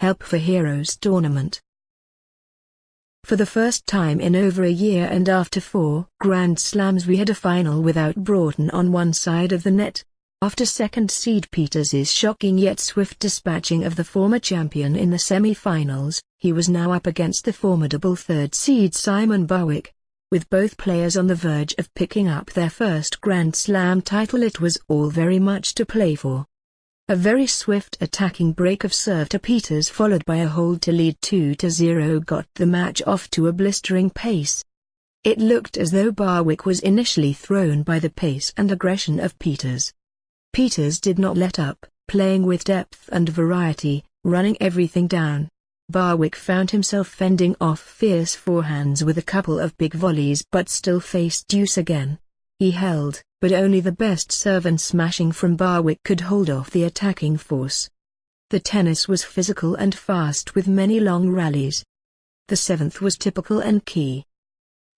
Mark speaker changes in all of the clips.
Speaker 1: Help for Heroes tournament. For the first time in over a year and after 4 Grand Slams we had a final without Broughton on one side of the net. After second seed Peters's shocking yet swift dispatching of the former champion in the semi-finals, he was now up against the formidable third seed Simon Barwick. With both players on the verge of picking up their first Grand Slam title, it was all very much to play for. A very swift attacking break of serve to Peters followed by a hold to lead 2-0 got the match off to a blistering pace. It looked as though Barwick was initially thrown by the pace and aggression of Peters. Peters did not let up, playing with depth and variety, running everything down. Barwick found himself fending off fierce forehands with a couple of big volleys but still faced deuce again. He held, but only the best serve and smashing from Barwick could hold off the attacking force. The tennis was physical and fast with many long rallies. The seventh was typical and key.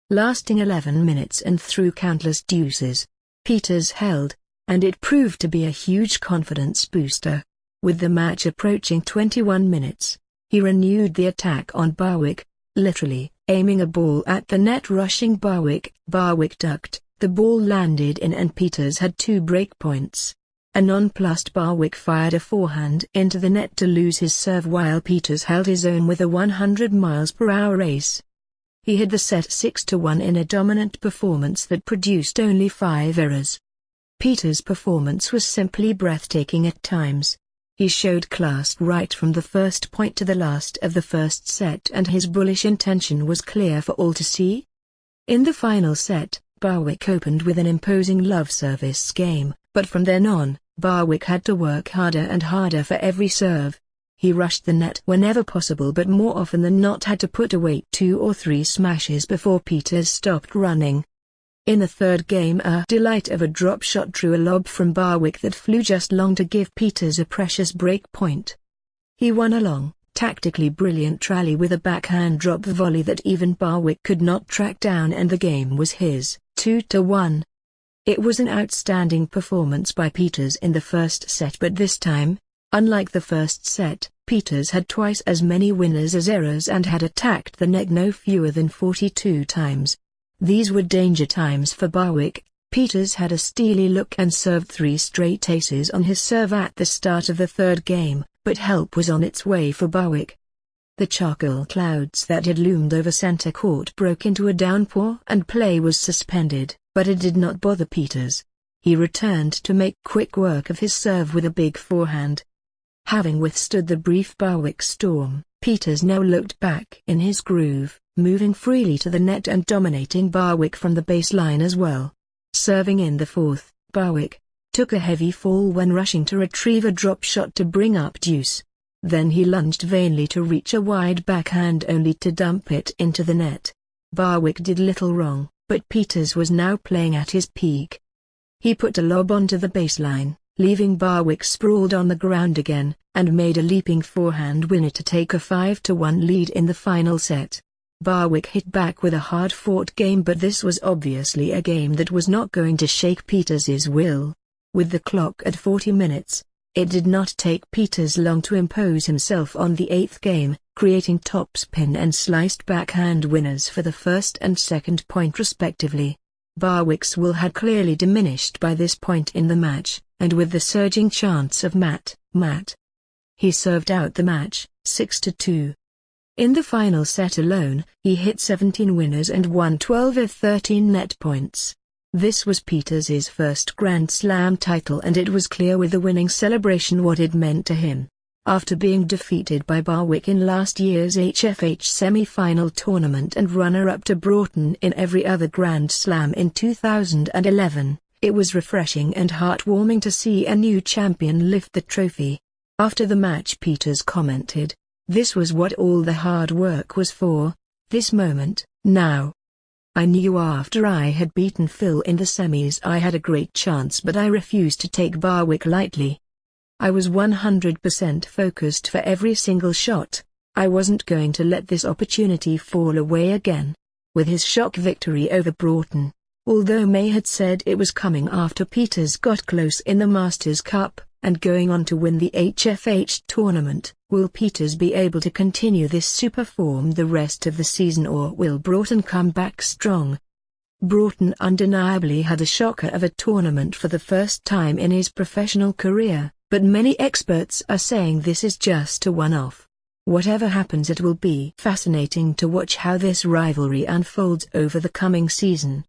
Speaker 1: Lasting 11 minutes and through countless deuces, Peters held, and it proved to be a huge confidence booster. With the match approaching 21 minutes, he renewed the attack on Barwick, literally, aiming a ball at the net. Rushing Barwick ducked, the ball landed in and Peters had 2 break points. A nonplussed Barwick fired a forehand into the net to lose his serve while Peters held his own with a 100 mph ace. He had the set 6-1 in a dominant performance that produced only 5 errors. Peters' performance was simply breathtaking at times. He showed class right from the first point to the last of the first set, and his bullish intention was clear for all to see. In the final set, Barwick opened with an imposing love service game, but from then on, Barwick had to work harder and harder for every serve. He rushed the net whenever possible, but more often than not had to put away 2 or 3 smashes before Peters stopped running. In the third game, a delight of a drop shot drew a lob from Barwick that flew just long to give Peters a precious break point. He won a long, tactically brilliant rally with a backhand drop volley that even Barwick could not track down, and the game was his, 2-1. It was an outstanding performance by Peters in the first set, but this time, unlike the first set, Peters had twice as many winners as errors and had attacked the net no fewer than 42 times. These were danger times for Barwick. Peters had a steely look and served 3 straight aces on his serve at the start of the third game, but help was on its way for Barwick. The charcoal clouds that had loomed over center court broke into a downpour and play was suspended, but it did not bother Peters. He returned to make quick work of his serve with a big forehand. Having withstood the brief Barwick storm, Peters now looked back in his groove, moving freely to the net and dominating Barwick from the baseline as well. Serving in the fourth, Barwick took a heavy fall when rushing to retrieve a drop shot to bring up deuce. Then he lunged vainly to reach a wide backhand only to dump it into the net. Barwick did little wrong, but Peters was now playing at his peak. He put a lob onto the baseline, leaving Barwick sprawled on the ground again, and made a leaping forehand winner to take a 5-1 lead in the final set. Barwick hit back with a hard-fought game, but this was obviously a game that was not going to shake Peters's will. With the clock at 40 minutes, it did not take Peters long to impose himself on the 8th game, creating topspin and sliced backhand winners for the first and second point respectively. Barwick's will had clearly diminished by this point in the match, and with the surging chance of mat, he served out the match, 6-2. In the final set alone, he hit 17 winners and won 12 of 13 net points. This was Peters's first Grand Slam title, and it was clear with the winning celebration what it meant to him. After being defeated by Barwick in last year's HFH semi-final tournament and runner-up to Broughton in every other Grand Slam in 2011, it was refreshing and heartwarming to see a new champion lift the trophy. After the match, Peters commented, "This was what all the hard work was for, this moment, now. I knew after I had beaten Phil in the semis I had a great chance, but I refused to take Barwick lightly. I was 100% focused for every single shot. I wasn't going to let this opportunity fall away again." With his shock victory over Broughton, although May had said it was coming after Peters got close in the Masters Cup, and going on to win the HFH tournament. Will Peters be able to continue this super form the rest of the season, or will Broughton come back strong? Broughton undeniably had a shocker of a tournament for the first time in his professional career, but many experts are saying this is just a one-off. Whatever happens, it will be fascinating to watch how this rivalry unfolds over the coming season.